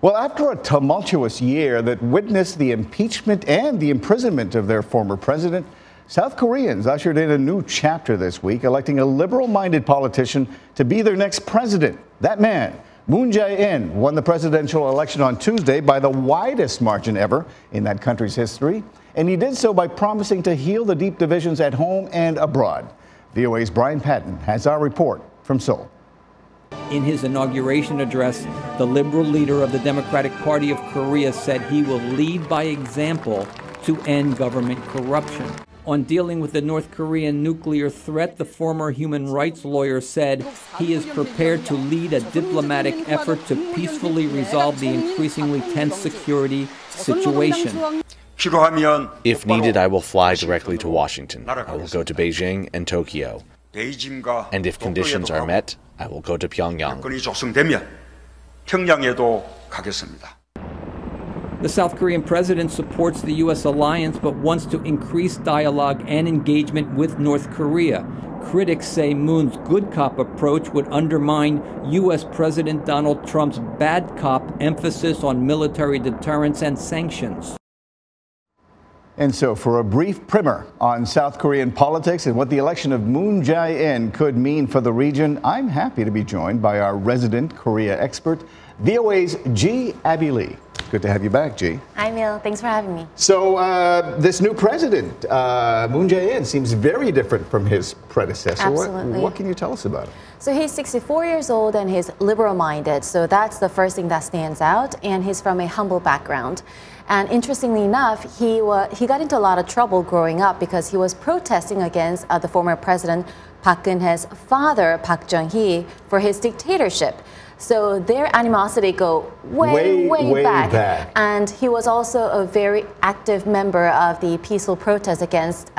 Well, after a tumultuous year that witnessed the impeachment and the imprisonment of their former president, South Koreans ushered in a new chapter this week, electing a liberal-minded politician to be their next president. That man, Moon Jae-in, won the presidential election on Tuesday by the widest margin ever in that country's history, and he did so by promising to heal the deep divisions at home and abroad. VOA's Brian Patton has our report from Seoul. In his inauguration address, the liberal leader of the Democratic Party of Korea said he will lead by example to end government corruption. On dealing with the North Korean nuclear threat, the former human rights lawyer said he is prepared to lead a diplomatic effort to peacefully resolve the increasingly tense security situation. If needed, I will fly directly to Washington. I will go to Beijing and Tokyo. And if conditions are met, I will go to Pyongyang. The South Korean president supports the U.S. alliance but wants to increase dialogue and engagement with North Korea. Critics say Moon's good cop approach would undermine U.S. President Donald Trump's bad cop emphasis on military deterrence and sanctions. And so for a brief primer on South Korean politics and what the election of Moon Jae-in could mean for the region, I'm happy to be joined by our resident Korea expert, VOA's Abbey. Good to have you back, G. Hi, Neil. Thanks for having me. So this new president, Moon Jae-in, seems very different from his predecessor. Absolutely. What can you tell us about him? So he's 64 years old and he's liberal-minded. So that's the first thing that stands out. And he's from a humble background. And interestingly enough, he got into a lot of trouble growing up because he was protesting against the former president Park Geun-hye's father, Park Chung-hee, for his dictatorship. So their animosity go way back. And he was also a very active member of the peaceful protest against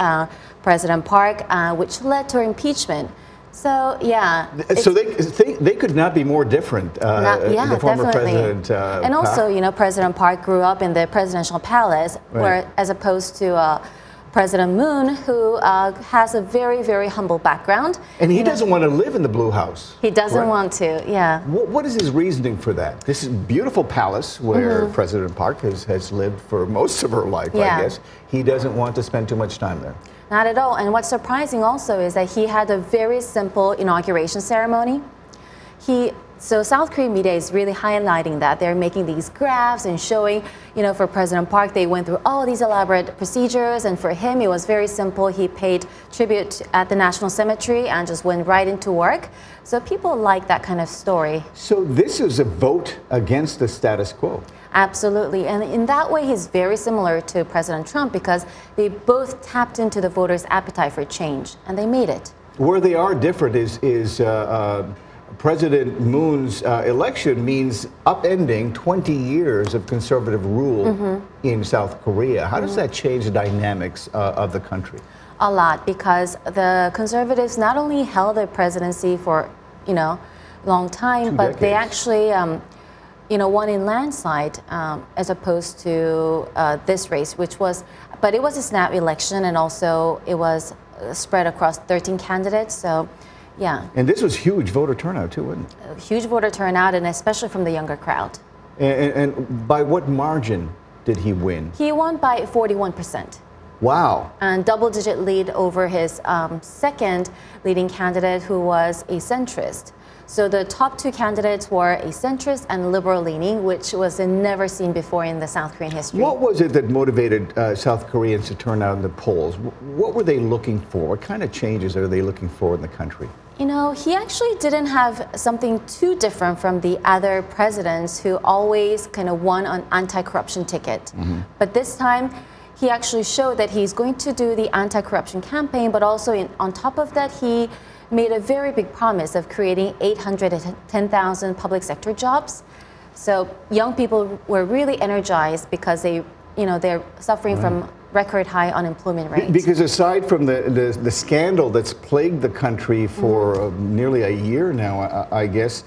President Park, which led to impeachment. So, yeah. So they could not be more different, the former definitely. president. And also, you know, President Park grew up in the presidential palace, where, as opposed to President Moon, who has a very humble background. And he doesn't want to live in the Blue House. He doesn't want to, yeah. What is his reasoning for that? This is a beautiful palace where President Park has lived for most of her life, I guess. He doesn't want to spend too much time there. Not at all. And what's surprising also is that he had a very simple inauguration ceremony. So South Korean media is really highlighting that. They're making these graphs and showing, you know, for President Park, they went through all these elaborate procedures. And for him, it was very simple. He paid tribute at the National Cemetery and just went right into work. So people like that kind of story. So this is a vote against the status quo. Absolutely. And in that way, he's very similar to President Trump because they both tapped into the voters' appetite for change, and they made it. Where they are different is President Moon's election means upending 20 years of conservative rule in South Korea. How does that change the dynamics of the country? A lot, because the conservatives not only held the presidency for, you know, a long time, but they actually you know, won in landslide as opposed to this race, but it was a snap election, and also it was spread across 13 candidates, so yeah. And this was huge voter turnout too, wasn't it? A huge voter turnout, and especially from the younger crowd. And by what margin did he win? He won by 41%. Wow. And double-digit lead over his second leading candidate, who was a centrist. So the top two candidates were a centrist and liberal-leaning, which was never seen before in the South Korean history. What was it that motivated South Koreans to turn out in the polls? What were they looking for? What kind of changes are they looking for in the country? You know, he actually didn't have something too different from the other presidents who always kind of won on anti-corruption ticket. But this time, he actually showed that he's going to do the anti-corruption campaign, but also on top of that, he made a very big promise of creating 810,000 public sector jobs. So young people were really energized because they're suffering from record high unemployment rates. Because aside from the scandal that's plagued the country for nearly a year now, I guess,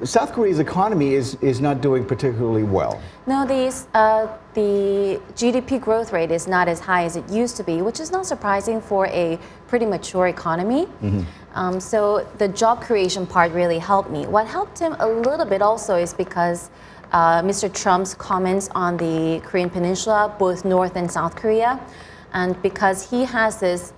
South Korea's economy is not doing particularly well. No, the GDP growth rate is not as high as it used to be, which is not surprising for a pretty mature economy. So the job creation part really helped me. What helped him a little bit also is because Mr. Trump's comments on the Korean Peninsula, both North and South Korea. And because he has this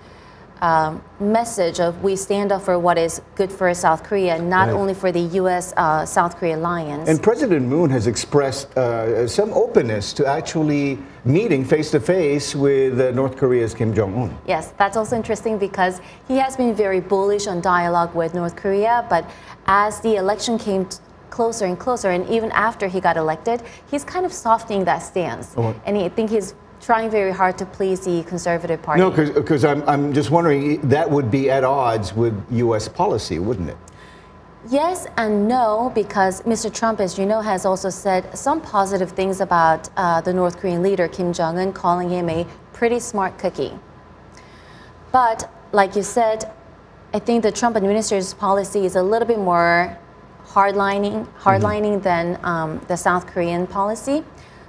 message of we stand up for what is good for South Korea, not only for the U.S.-South Korea alliance. And President Moon has expressed some openness to actually meeting face-to-face with North Korea's Kim Jong-un. Yes, that's also interesting because he has been very bullish on dialogue with North Korea, but as the election came closer and closer, and even after he got elected, he's kind of softening that stance. And I think he's trying very hard to please the Conservative Party. No, because I'm just wondering, that would be at odds with U.S. policy, wouldn't it? Yes and no, because Mr. Trump, as you know, has also said some positive things about the North Korean leader, Kim Jong-un, calling him a pretty smart cookie. But like you said, I think the Trump administration's policy is a little bit more hardlining than the South Korean policy.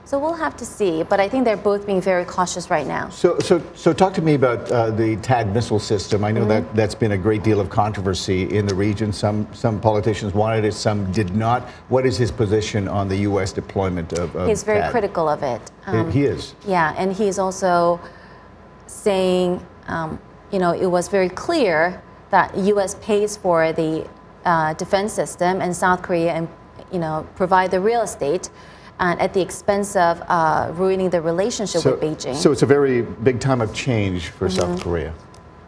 So we'll have to see, but I think they're both being very cautious right now. So talk to me about the THAAD missile system. I know that's been a great deal of controversy in the region. Some politicians wanted it, some did not. What is his position on the U.S. deployment of He's very THAAD? critical of it. He is. Yeah, and he's also saying, it was very clear that U.S. pays for the defense system and South Korea, provide the real estate. And at the expense of ruining the relationship with Beijing. So it's a very big time of change for South Korea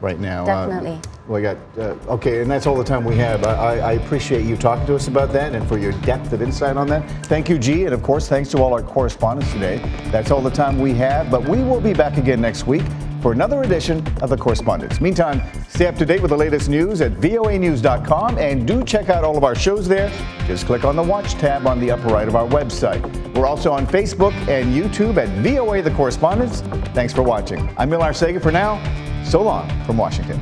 right now. Definitely. Okay, and that's all the time we have. I appreciate you talking to us about that and for your depth of insight on that. Thank you, G, and of course, thanks to all our correspondents today. That's all the time we have, but we will be back again next week for another edition of The Correspondents. Meantime, stay up to date with the latest news at voanews.com and do check out all of our shows there. Just click on the Watch tab on the upper right of our website. We're also on Facebook and YouTube at VOA The Correspondents. Thanks for watching. I'm Millar Sega for now. So long from Washington.